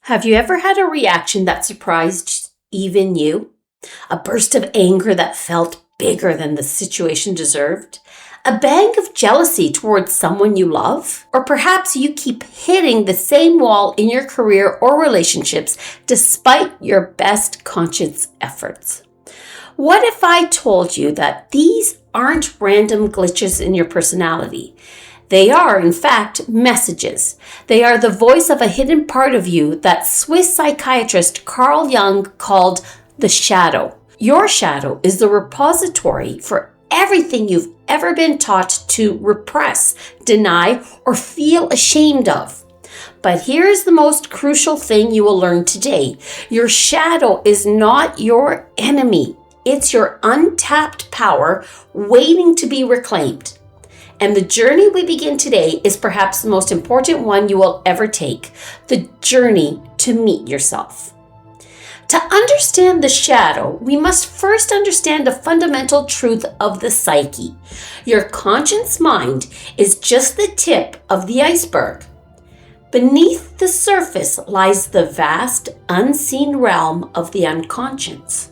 Have you ever had a reaction that surprised even you? A burst of anger that felt bigger than the situation deserved? A bang of jealousy towards someone you love? Or perhaps you keep hitting the same wall in your career or relationships despite your best conscious efforts. What if I told you that these aren't random glitches in your personality? They are, in fact, messages. They are the voice of a hidden part of you that Swiss psychiatrist Carl Jung called the shadow. Your shadow is the repository for everything you've ever been taught to repress, deny, or feel ashamed of. But here's the most crucial thing you will learn today. Your shadow is not your enemy. It's your untapped power waiting to be reclaimed. And the journey we begin today is perhaps the most important one you will ever take, the journey to meet yourself. To understand the shadow, we must first understand the fundamental truth of the psyche. Your conscious mind is just the tip of the iceberg. Beneath the surface lies the vast, unseen realm of the unconscious.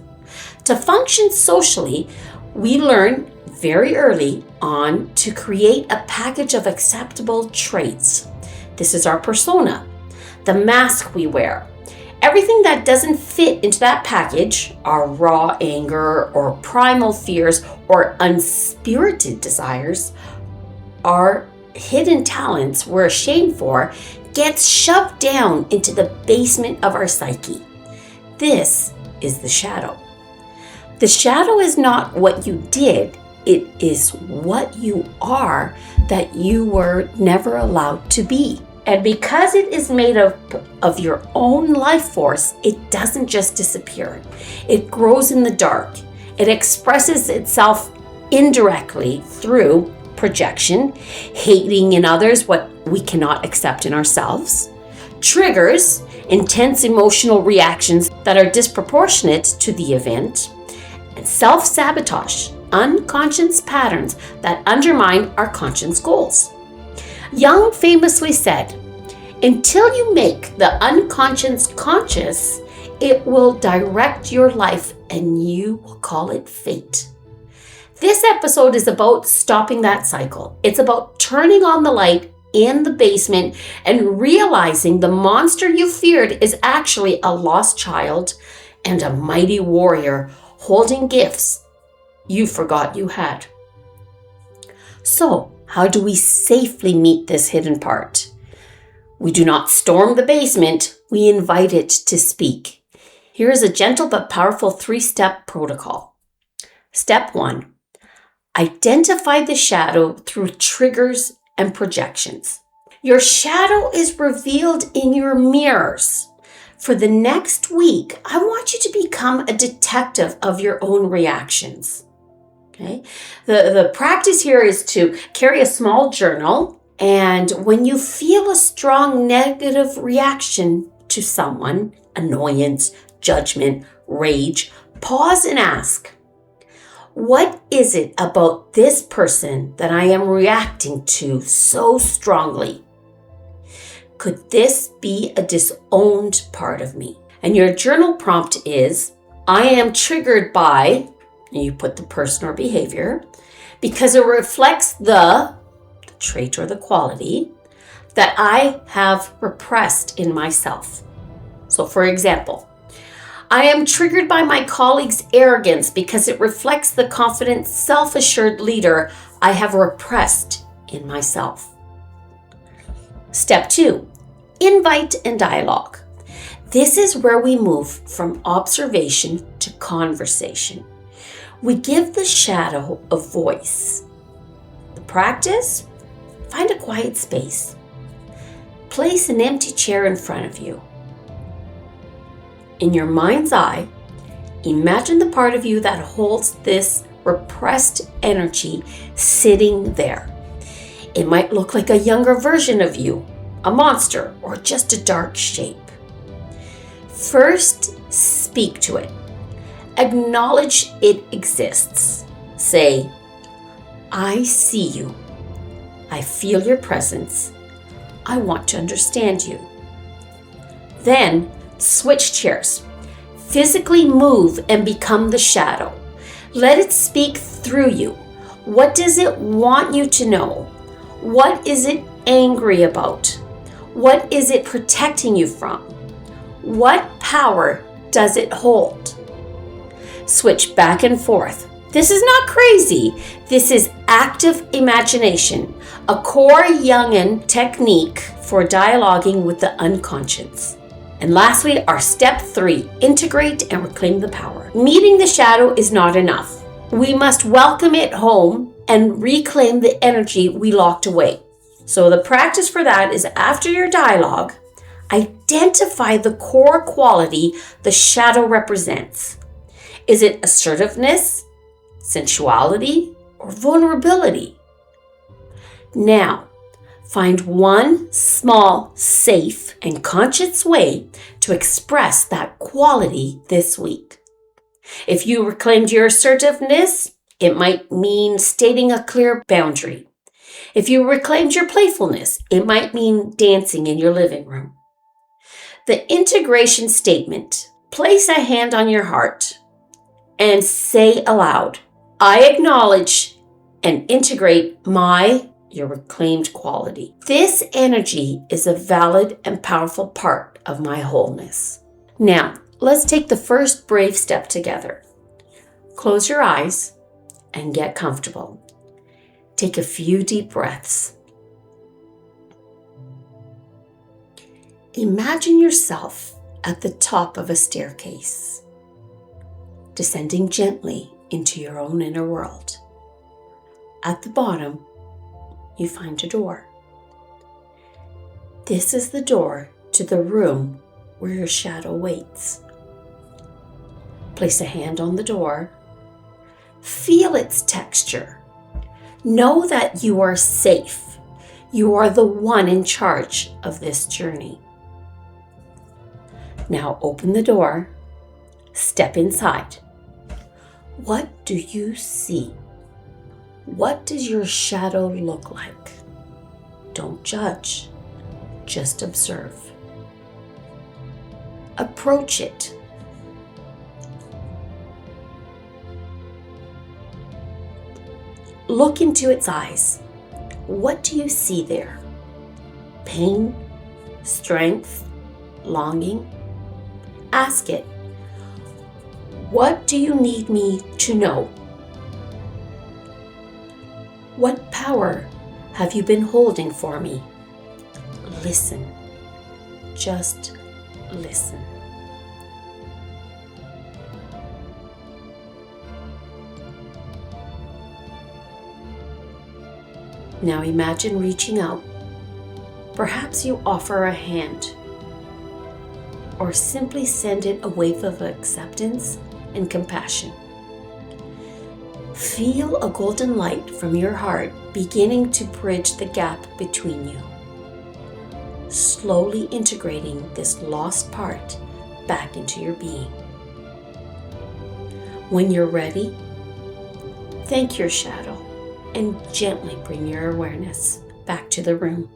To function socially, we learn very early on to create a package of acceptable traits. This is our persona, the mask we wear. Everything that doesn't fit into that package, our raw anger or primal fears or unspirited desires, our hidden talents we're ashamed for, gets shoved down into the basement of our psyche. This is the shadow. The shadow is not what you did. It is what you are that you were never allowed to be. And because it is made of your own life force, it doesn't just disappear. It grows in the dark. It expresses itself indirectly through projection, hating in others what we cannot accept in ourselves, triggers, intense emotional reactions that are disproportionate to the event, and self-sabotage, unconscious patterns that undermine our conscious goals. Jung famously said, "Until you make the unconscious conscious, it will direct your life and you will call it fate." This episode is about stopping that cycle. It's about turning on the light in the basement and realizing the monster you feared is actually a lost child and a mighty warrior holding gifts you forgot you had. So, how do we safely meet this hidden part? We do not storm the basement, we invite it to speak. Here is a gentle but powerful 3-step protocol. Step 1. Identify the shadow through triggers and projections. Your shadow is revealed in your mirrors. For the next week, I want you to become a detective of your own reactions. Okay? The practice here is to carry a small journal, and when you feel a strong negative reaction to someone, annoyance, judgment, rage, pause and ask, what is it about this person that I am reacting to so strongly? Could this be a disowned part of me? And your journal prompt is, I am triggered by, and you put the person or behavior, because it reflects the trait or the quality that I have repressed in myself. So for example, I am triggered by my colleague's arrogance because it reflects the confident, self-assured leader I have repressed in myself. Step 2, invite and dialogue. This is where we move from observation to conversation. We give the shadow a voice. The practice? Find a quiet space. Place an empty chair in front of you. In your mind's eye, imagine the part of you that holds this repressed energy sitting there. It might look like a younger version of you, a monster, or just a dark shape. First, speak to it. Acknowledge it exists. Say, I see you. I feel your presence. I want to understand you. Then switch chairs. Physically move and become the shadow. Let it speak through you. What does it want you to know? What is it angry about? What is it protecting you from? What power does it hold? Switch back and forth. This is not crazy. This is active imagination, a core Jungian technique for dialoguing with the unconscious. And lastly, our step 3, integrate and reclaim the power. Meeting the shadow is not enough. We must welcome it home and reclaim the energy we locked away. So the practice for that is, after your dialogue, identify the core quality the shadow represents. Is it assertiveness, sensuality, or vulnerability? Now, find one small, safe, and conscious way to express that quality this week. If you reclaimed your assertiveness, it might mean stating a clear boundary. If you reclaimed your playfulness, it might mean dancing in your living room. The integration statement: place a hand on your heart and say aloud, I acknowledge and integrate your reclaimed quality. This energy is a valid and powerful part of my wholeness. Now, let's take the first brave step together. Close your eyes and get comfortable. Take a few deep breaths. Imagine yourself at the top of a staircase, descending gently into your own inner world. At the bottom, you find a door. This is the door to the room where your shadow waits. Place a hand on the door. Feel its texture. Know that you are safe. You are the one in charge of this journey. Now open the door. Step inside. What do you see? What does your shadow look like? Don't judge. Just observe. Approach it. Look into its eyes. What do you see there? Pain? Strength? Longing? Ask it, what do you need me to know? What power have you been holding for me? Listen. Just listen. Now imagine reaching out. Perhaps you offer a hand, or simply send it a wave of acceptance and compassion. Feel a golden light from your heart beginning to bridge the gap between you, slowly integrating this lost part back into your being. When you're ready, thank your shadow and gently bring your awareness back to the room.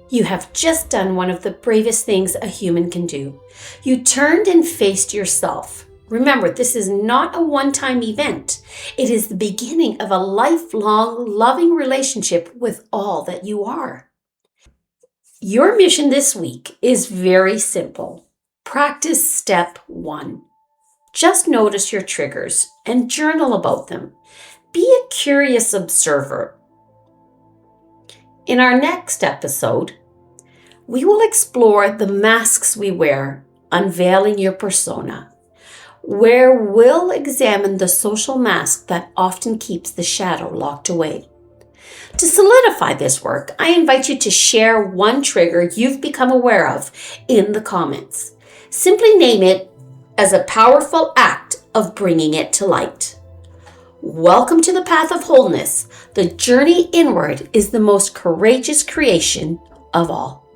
You have just done one of the bravest things a human can do. You turned and faced yourself. Remember, this is not a one-time event. It is the beginning of a lifelong, loving relationship with all that you are. Your mission this week is very simple. Practice step 1. Just notice your triggers and journal about them. Be a curious observer. In our next episode, we will explore the masks we wear, unveiling your persona, where we'll examine the social mask that often keeps the shadow locked away. To solidify this work, I invite you to share one trigger you've become aware of in the comments. Simply name it as a powerful act of bringing it to light. Welcome to the path of wholeness. The journey inward is the most courageous creation of all.